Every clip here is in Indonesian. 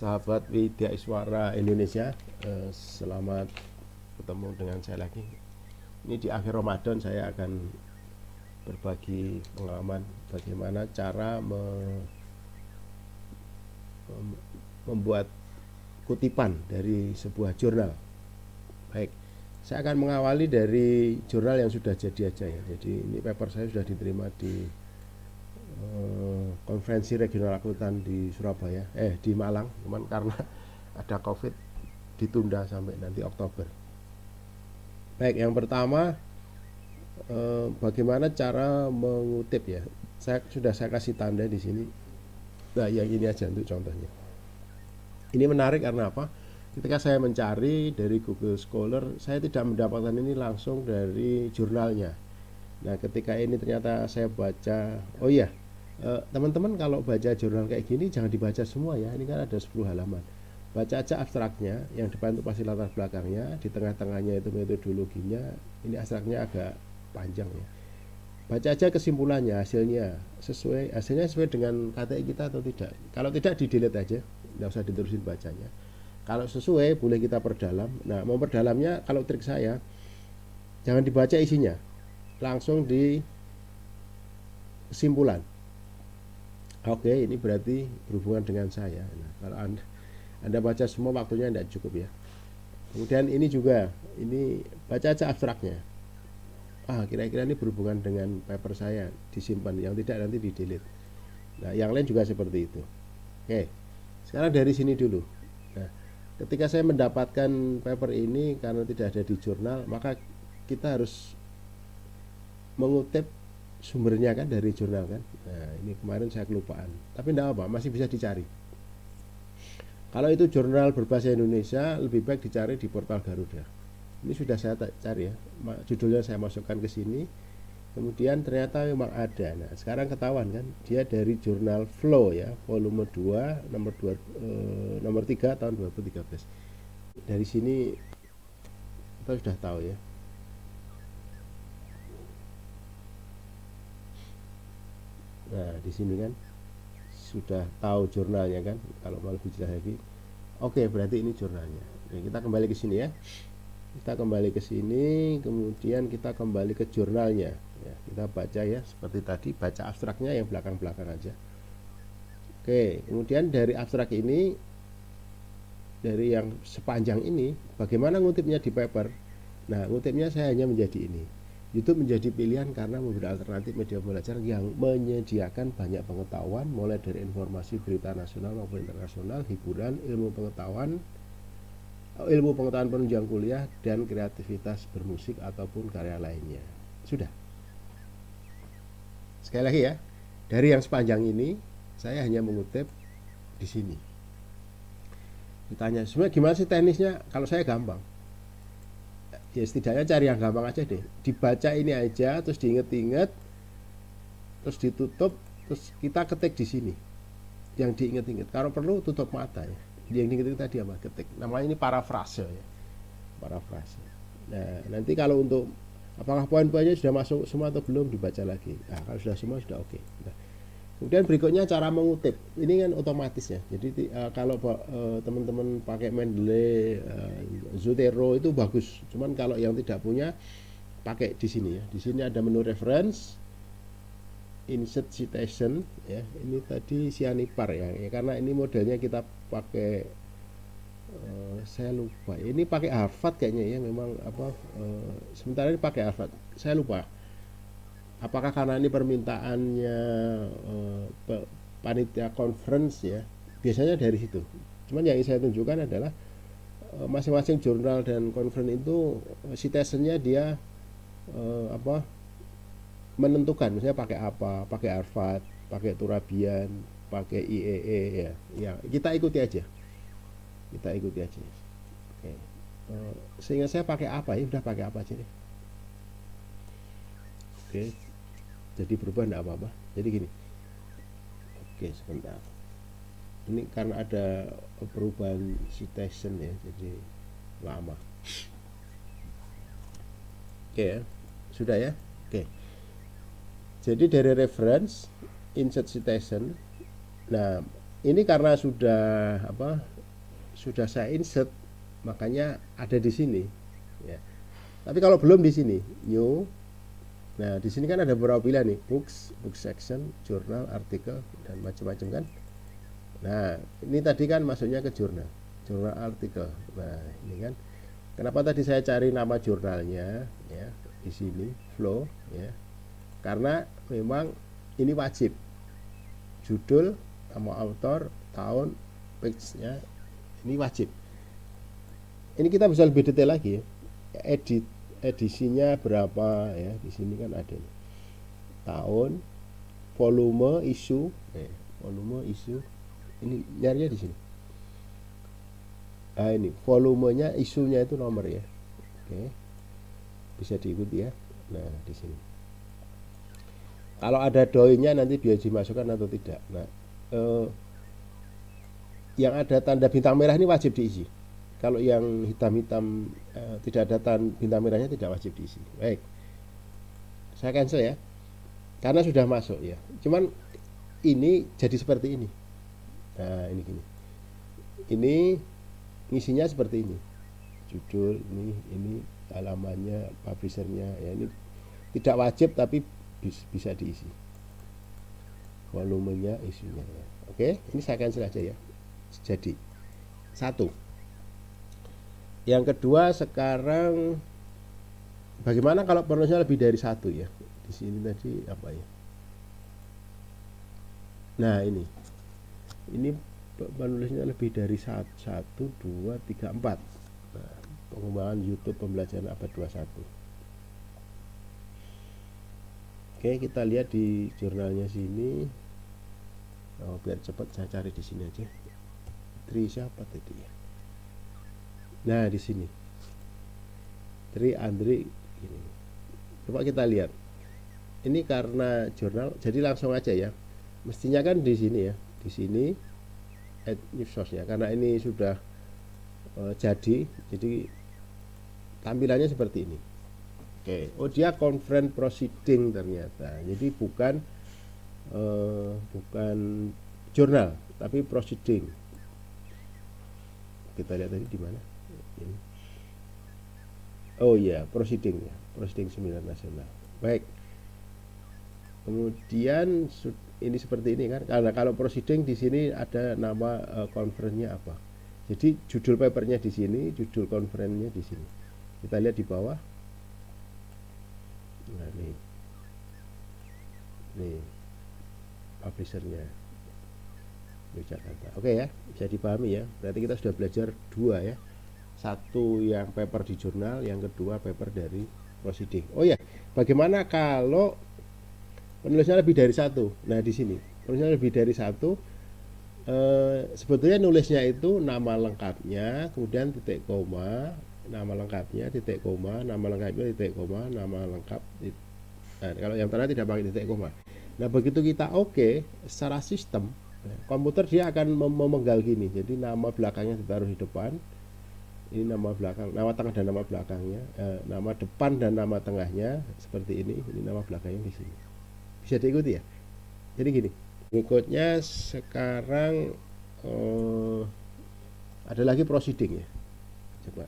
Sahabat Widya Iswara Indonesia, selamat ketemu dengan saya lagi. Ini di akhir Ramadan saya akan berbagi pengalaman bagaimana cara membuat kutipan dari sebuah jurnal. Baik, saya akan mengawali dari jurnal yang sudah jadi aja ya. Jadi ini paper saya sudah diterima di konferensi regional akuntan di Surabaya, di Malang, cuman karena ada COVID ditunda sampai nanti Oktober. Baik, yang pertama bagaimana cara mengutip ya. Saya kasih tanda di sini. Nah, yang ini aja untuk contohnya. Ini menarik karena apa? Ketika saya mencari dari Google Scholar, saya tidak mendapatkan ini langsung dari jurnalnya. Nah, ketika ini ternyata saya baca, oh iya, teman-teman kalau baca jurnal kayak gini jangan dibaca semua ya, ini kan ada 10 halaman. Baca aja abstraknya, yang depan itu pasti latar belakangnya, di tengah-tengahnya itu metodologinya, ini abstraknya agak panjang ya. Baca aja kesimpulannya, hasilnya sesuai dengan KTI kita atau tidak. Kalau tidak, di delete aja, nggak usah diterusin bacanya. Kalau sesuai boleh kita perdalam. Nah, mau perdalamnya kalau trik saya, jangan dibaca isinya, langsung di kesimpulan. Oke, ini berarti berhubungan dengan saya. Nah, kalau anda baca semua waktunya tidak cukup ya. Kemudian ini juga, ini baca aja abstraknya. Kira-kira ini berhubungan dengan paper saya, disimpan. Yang tidak nanti di delete. Nah, yang lain juga seperti itu. Oke, sekarang dari sini dulu. Nah, ketika saya mendapatkan paper ini karena tidak ada di jurnal, maka kita harus mengutip sumbernya kan dari jurnal kan. Nah, ini kemarin saya kelupaan, tapi tidak apa, masih bisa dicari. Kalau itu jurnal berbahasa Indonesia, lebih baik dicari di portal Garuda. Ini sudah saya cari ya, judulnya saya masukkan ke sini, kemudian ternyata memang ada. Nah, sekarang ketahuan kan, dia dari jurnal Flow ya, volume 2 nomor 3 tahun 2013. Dari sini kita sudah tahu ya. Nah, di sini kan sudah tahu jurnalnya kan. Kalau mau lebih jelas lagi, oke, berarti ini jurnalnya. Nah, kita kembali ke sini ya. Kita kembali ke sini, kemudian kita kembali ke jurnalnya. Ya, kita baca ya, seperti tadi, baca abstraknya yang belakang-belakang aja. Oke, kemudian dari abstrak ini, dari yang sepanjang ini, bagaimana ngutipnya di paper? Nah, ngutipnya saya hanya menjadi ini. YouTube menjadi pilihan karena memberi alternatif media belajar yang menyediakan banyak pengetahuan, mulai dari informasi berita nasional maupun internasional, hiburan, ilmu pengetahuan penunjang kuliah, dan kreativitas bermusik ataupun karya lainnya. Sudah. Sekali lagi ya, dari yang sepanjang ini, saya hanya mengutip di sini. Ditanya, sebenarnya gimana sih teknisnya? Kalau saya gampang. Ya setidaknya cari yang gampang aja deh, dibaca ini aja, terus diinget-inget, terus ditutup, terus kita ketik di sini yang diinget-inget. Kalau perlu tutup mata ya, yang diinget-inget tadi apa, ketik. Namanya ini parafrase ya, parafrase. Nah, nanti kalau untuk apakah poin-poinnya sudah masuk semua atau belum, dibaca lagi. Nah, kalau sudah semua sudah oke. Nah, kemudian berikutnya cara mengutip. Ini kan otomatis ya. Jadi kalau teman-teman pakai Mendeley, Zotero itu bagus. Cuman kalau yang tidak punya, pakai di sini ya. Di sini ada menu reference, insert citation ya. Ini tadi Sianipar ya. Karena ini modelnya kita pakai, saya lupa. Ini pakai Harvard kayaknya ya. Memang apa? Sementara ini pakai Harvard. Saya lupa. Apakah karena ini permintaannya panitia conference ya, biasanya dari situ. Cuman yang saya tunjukkan adalah masing-masing jurnal dan conference itu citationnya dia menentukan, misalnya pakai apa, pakai Harvard, pakai Turabian, pakai IEE ya, kita ikuti aja. Oke. Sehingga saya pakai apa ya, udah pakai apa aja deh. Oke, jadi berubah enggak apa-apa. Jadi gini, oke sebentar, ini karena ada perubahan citation ya, jadi lama. Oke ya, sudah ya. Oke, jadi dari reference, insert citation. Nah, ini karena sudah saya insert, makanya ada di sini ya. Tapi kalau belum di sini new, nah di sini kan ada beberapa pilihan nih, book section, jurnal, artikel, dan macam-macam kan. Nah ini tadi kan masuknya ke jurnal artikel. Nah ini kan, kenapa tadi saya cari nama jurnalnya ya di sini flow ya, karena memang ini wajib, judul, nama author, tahun, page-nya ini wajib. Ini kita bisa lebih detail lagi ya. Edisinya berapa ya, di sini kan ada nih. Tahun, volume, isu, volume, isu. Ini nyarinya di sini. Ini volumenya, isunya itu nomor ya. Oke. Bisa diikuti ya. Nah, di sini. Kalau ada doi-nya nanti biar dimasukkan atau tidak. Nah, yang ada tanda bintang merah ini wajib diisi. Kalau yang hitam-hitam tidak ada tanda bintang merahnya tidak wajib diisi. Baik, saya cancel ya, karena sudah masuk ya. Cuman ini jadi seperti ini. Nah ini gini, ini ngisinya seperti ini, judul ini halamannya, publishernya ya, ini tidak wajib tapi bisa diisi, volumenya, isunya ya. Oke, ini saya cancel aja ya. Jadi satu. Yang kedua, sekarang bagaimana kalau penulisnya lebih dari satu ya? Di sini tadi apa ya? Nah ini penulisnya lebih dari satu, dua, tiga, empat. Nah, pengembangan YouTube pembelajaran abad 21. Oke, kita lihat di jurnalnya sini. Biar cepat saya cari di sini aja. Tri siapa tadi ya? Nah di sini Tri Andri ini. Coba kita lihat. Ini karena jurnal, jadi langsung aja ya. Mestinya kan di sini ya, di sini add new source-nya. Karena ini sudah jadi tampilannya seperti ini. Oke, oh dia conference proceeding ternyata. Jadi bukan jurnal, tapi proceeding. Kita lihat tadi di mana? Ini. Oh iya, proceeding ya, proceeding seminar nasional. Baik. Kemudian ini seperti ini kan, karena kalau proceeding di sini ada nama conference-nya apa. Jadi judul papernya di sini, judul conference-nya di sini. Kita lihat di bawah. Nah nih publishernya Yogyakarta. Oke ya, bisa dipahami ya. Berarti kita sudah belajar dua ya. Satu yang paper di jurnal, yang kedua paper dari proceeding. Oh ya, bagaimana kalau penulisnya lebih dari satu? Nah di sini penulisnya lebih dari satu. Sebetulnya nulisnya itu nama lengkapnya, kemudian titik koma, nama lengkapnya, titik koma, nama lengkapnya, titik koma, nama lengkap. Nah, kalau yang terakhir tidak pakai titik koma. Nah begitu kita oke, secara sistem komputer dia akan memenggal gini. Jadi nama belakangnya ditaruh di depan. Ini nama belakang, nama tengah dan nama belakangnya, nama depan dan nama tengahnya seperti ini. Ini nama belakangnya di sini. Bisa diikuti ya. Jadi gini. Berikutnya sekarang ada lagi proceeding ya. Coba.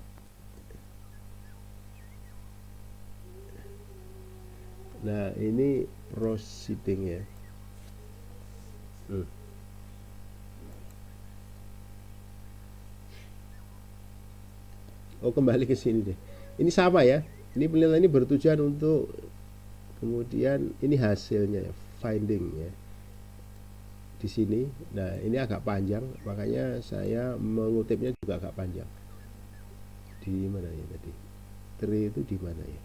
Nah ini proceeding ya. Oh kembali ke sini deh. Ini sama ya. Ini penelitian ini bertujuan untuk, kemudian ini hasilnya ya, finding ya. Di sini. Nah, ini agak panjang, makanya saya mengutipnya juga agak panjang. Di mana ya tadi? Tri itu di mana ya?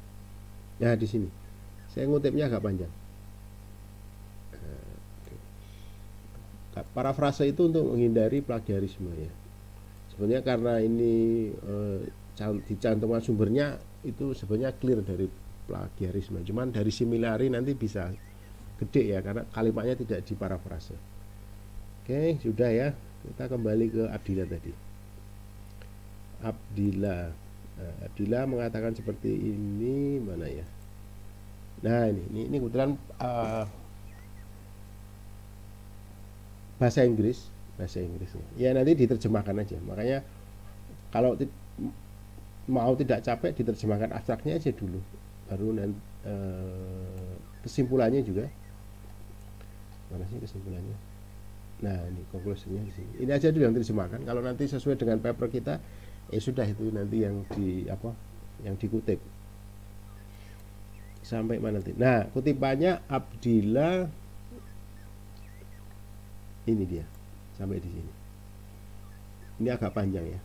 Nah, di sini. Saya ngutipnya agak panjang. Parafrase itu untuk menghindari plagiarisme ya. Sebenarnya karena ini dicantumkan sumbernya itu sebenarnya clear dari plagiarisme. Cuman dari similari nanti bisa gede ya karena kalimatnya tidak diparafrase. Oke, sudah ya. Kita kembali ke Abdillah tadi. Abdillah mengatakan seperti ini, mana ya? Nah, ini kebetulan bahasa Inggris. bahasa Inggrisnya. Ya nanti diterjemahkan aja. Makanya kalau mau tidak capek diterjemahkan abstraknya aja dulu, baru nanti kesimpulannya juga. Mana sih kesimpulannya? Nah ini konklusinya di sini. Ini aja dulu yang diterjemahkan. Kalau nanti sesuai dengan paper kita, sudah itu nanti yang yang dikutip. Sampai mana nanti? Nah kutipannya Abdillah, ini dia sampai di sini. Ini agak panjang ya.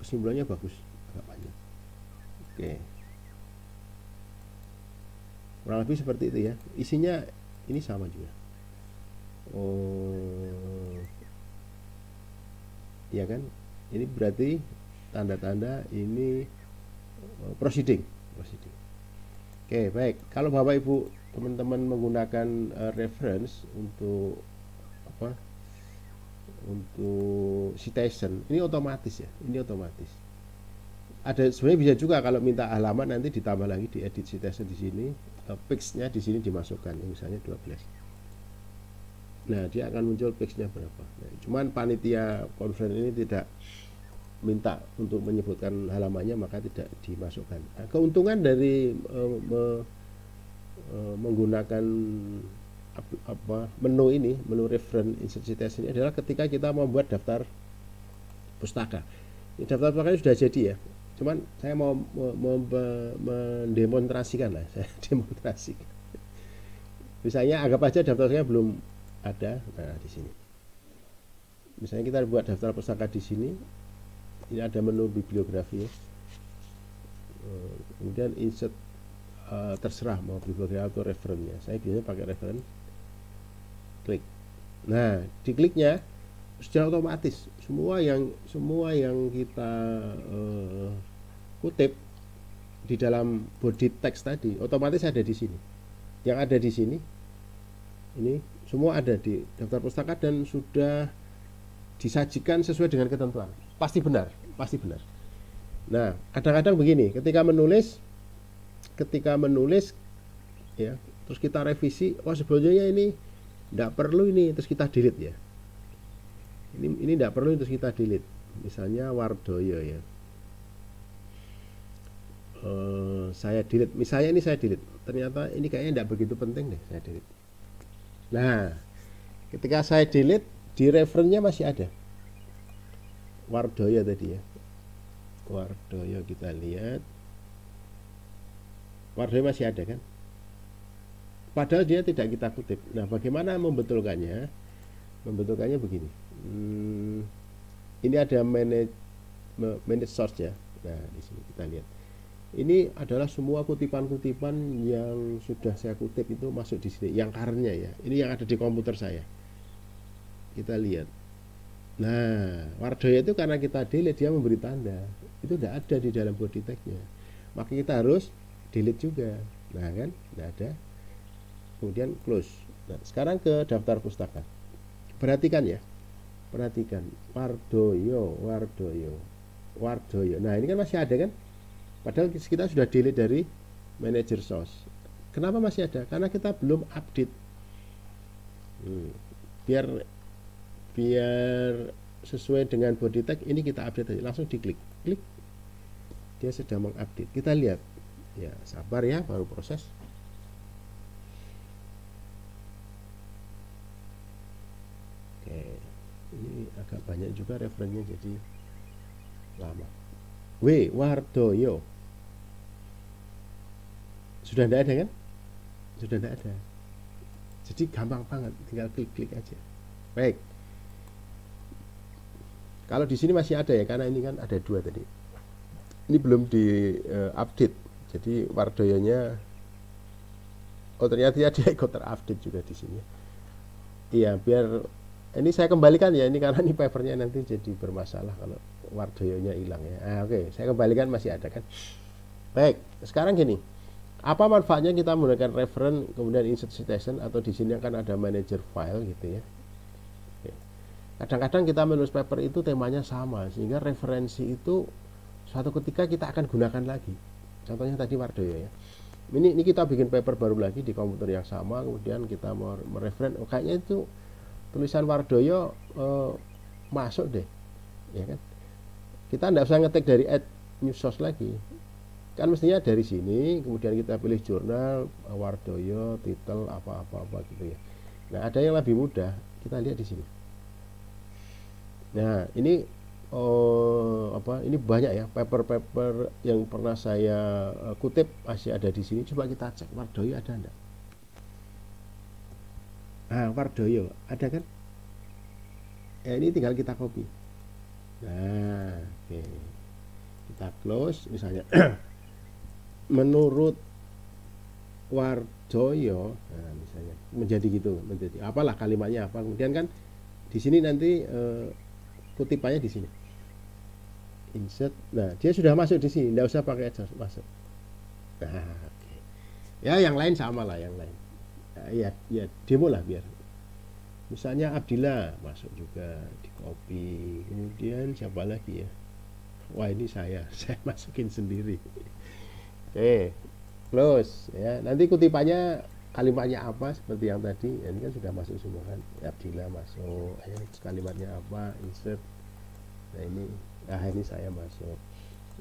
Kesimpulannya bagus, agak panjang. Oke. Kurang lebih seperti itu ya. Isinya ini sama juga. Ya kan? Ini berarti tanda-tanda ini proceeding. Oke, baik. Kalau Bapak Ibu teman-teman menggunakan reference untuk untuk citation, ini otomatis ya. Ini otomatis. Ada sebenarnya bisa juga kalau minta halaman nanti ditambah lagi di edit citation di sini, page-nya di sini dimasukkan, misalnya 12. Nah, dia akan muncul page-nya berapa. Nah, cuman panitia conference ini tidak minta untuk menyebutkan halamannya, maka tidak dimasukkan. Nah, keuntungan dari menggunakan menu reference insert citation ini adalah ketika kita membuat daftar pustaka. Ini daftar pustaka sudah jadi ya. Cuman saya mau mendemonstrasikan lah, saya demonstrasikan. Misalnya anggap aja daftar pustaka belum ada. Nah, di sini. Misalnya kita buat daftar pustaka di sini. Ini ada menu bibliografi ya. Kemudian insert, terserah mau bibliografi atau referennya. Saya biasanya pakai referen. Klik. Nah, dikliknya secara otomatis semua yang kita kutip di dalam body text tadi otomatis ada di sini. Yang ada di sini ini semua ada di daftar pustaka dan sudah disajikan sesuai dengan ketentuan. Pasti benar. Nah, kadang-kadang begini, ketika menulis ya, terus kita revisi, sebetulnya ini tidak perlu ini, terus kita delete ya. Ini tidak perlu, terus kita delete. Misalnya Wardoyo ya. Saya delete. Misalnya ini saya delete. Ternyata ini kayaknya tidak begitu penting deh, saya delete. Nah, ketika saya delete, di referennya masih ada. Wardoyo tadi ya. Wardoyo kita lihat. Wardoyo masih ada kan? Padahal dia tidak kita kutip. Nah, bagaimana membetulkannya? Membetulkannya begini. Ini ada manage source ya. Nah, di sini kita lihat. Ini adalah semua kutipan-kutipan yang sudah saya kutip itu masuk di sini. Yang current-nya ya. Ini yang ada di komputer saya. Kita lihat. Nah, Wardoyo itu karena kita delete dia memberi tanda. Itu tidak ada di dalam body tag-nya. Maka kita harus delete juga. Nah, kan? Tidak ada. Kemudian close. Nah, sekarang ke daftar pustaka. Perhatikan ya. Perhatikan. Wardoyo. Nah, ini kan masih ada kan? Padahal kita sudah delete dari manager source. Kenapa masih ada? Karena kita belum update. Biar sesuai dengan body tag ini kita update aja, langsung diklik, dia sedang mengupdate. Kita lihat ya, sabar ya, baru proses. Oke, ini agak banyak juga referensinya jadi lama. Wardoyo sudah tidak ada kan? Sudah tidak ada. Jadi gampang banget, tinggal klik aja. Baik. Kalau di sini masih ada ya, karena ini kan ada 2 tadi. Ini belum di update. Jadi Wardoyonya, ternyata dia ikut terupdate juga di sini. Iya, biar ini saya kembalikan ya, ini karena ini papernya nanti jadi bermasalah kalau Wardoyonya hilang ya. Oke, saya kembalikan, masih ada kan. Baik, sekarang gini. Apa manfaatnya kita menggunakan reference kemudian insert citation, atau di sini akan ada manager file gitu ya. Kadang-kadang kita menulis paper itu temanya sama, sehingga referensi itu suatu ketika kita akan gunakan lagi. Contohnya tadi Wardoyo ya. Ini kita bikin paper baru lagi di komputer yang sama, kemudian kita mau mereferen, kayaknya itu tulisan Wardoyo masuk deh, ya kan? Kita tidak usah ngetik dari add new source lagi, kan mestinya dari sini kemudian kita pilih jurnal Wardoyo titel apa gitu ya. Nah ada yang lebih mudah, kita lihat di sini. Nah ini ini banyak ya paper-paper yang pernah saya kutip masih ada di sini. Coba kita cek Wardoyo ada enggak. Nah Wardoyo ada kan, ya ini tinggal kita copy. Nah oke, kita close misalnya. Menurut Wardoyo, nah misalnya menjadi gitu, menjadi apalah kalimatnya apa, kemudian kan di sini nanti kutipannya di sini insert. Nah dia sudah masuk di sini, tidak usah pakai adjust, masuk. Nah oke, ya yang lain sama lah, yang lain ya demo lah, biar misalnya Abdillah masuk juga di copy, kemudian siapa lagi ya, wah ini saya masukin sendiri. Oke, close ya. Nanti kutipannya kalimatnya apa seperti yang tadi. Ya, ini kan sudah masuk semua kan. Abdillah masuk. Ya, kalimatnya apa? Insert. Nah ini saya masuk.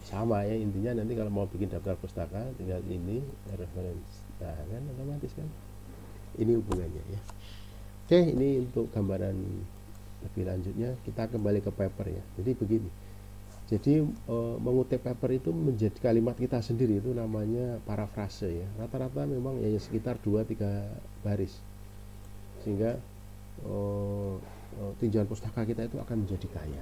Sama ya intinya, nanti kalau mau bikin daftar pustaka tinggal ini reference. Nah kan otomatis kan. Ini hubungannya ya. Oke, ini untuk gambaran lebih lanjutnya kita kembali ke paper ya. Jadi begini. Jadi mengutip paper itu menjadi kalimat kita sendiri, itu namanya parafrase ya. Rata-rata memang ya sekitar 2-3 baris, sehingga tinjauan pustaka kita itu akan menjadi kaya.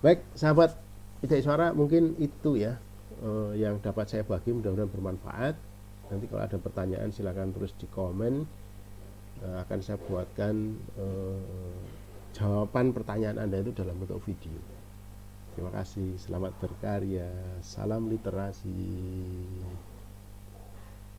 Baik sahabat Ijai Suara, mungkin itu ya yang dapat saya bagi, mudah-mudahan bermanfaat. Nanti kalau ada pertanyaan silakan tulis di komen, akan saya buatkan jawaban pertanyaan Anda itu dalam bentuk video. Terima kasih, selamat berkarya, salam literasi.